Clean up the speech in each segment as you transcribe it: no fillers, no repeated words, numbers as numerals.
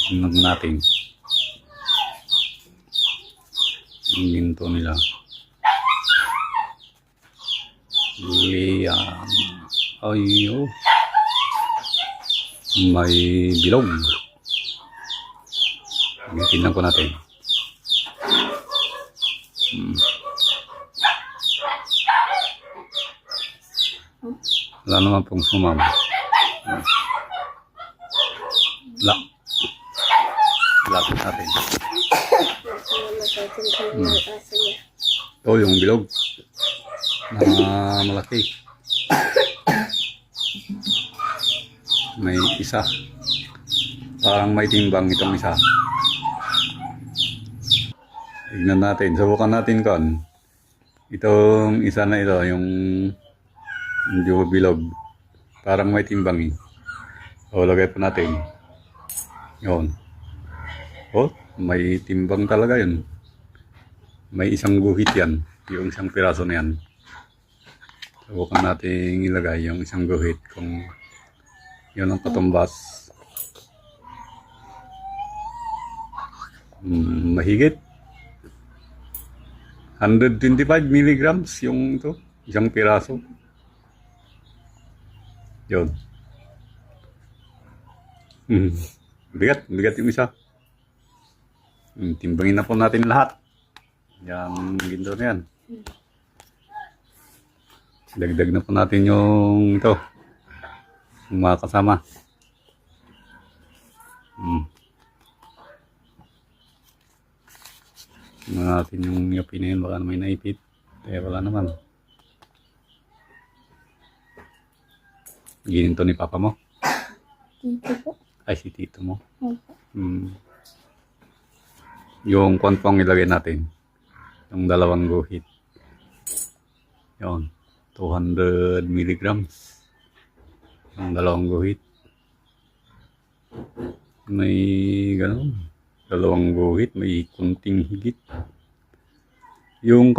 Tingnan natin. Ang ginto nila. Liyan. Ay, oh. May bilog. Tingnan ko natin. Wala naman pong sumama. Lapit natin. Ito yung bilog na malaki. May isa. Parang may timbang itong isa. Tignan natin. Subukan natin kon. Itong isa na ito, yung medyo bilog. Parang may timbang eh. O, lagay pa natin. Yun. Oh, may timbang talaga yun. May isang guhit yan. Yung isang piraso na yan. Subukan natin ilagay yung isang guhit kung yun ang katumbas. Mahigit 125 milligrams yung ito, isang piraso. Yun. Bigat yung isa. Timbangin na po natin lahat. Yung ginto na yan. Dagdag na po natin yung ito. Yung mga kasama. Tingnan natin yung yapi na yun. Baka may naipit. Wala naman. Gininto ni papa mo? Tito po. Ay, si tito mo. Opo. Yung kwanpong ilagay natin. Yung dalawang guhit. Yun. 200 milligrams. Yung dalawang guhit. May gano'n. Dalawang guhit. May kunting higit. Yung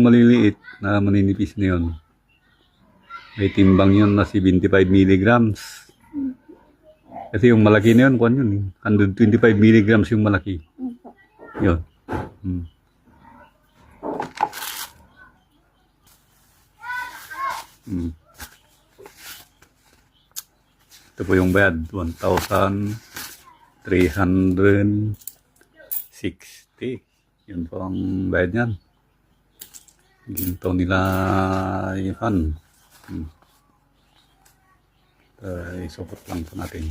maliliit na maninipis na yun. May timbang yun na 75 milligrams. Kasi yung malaki na yun, 125 milligrams yung malaki. Yun. Ito po yung bayad. 1,360. Yun po ang bayad niyan. Ginto nila yan. Isupot lang po natin.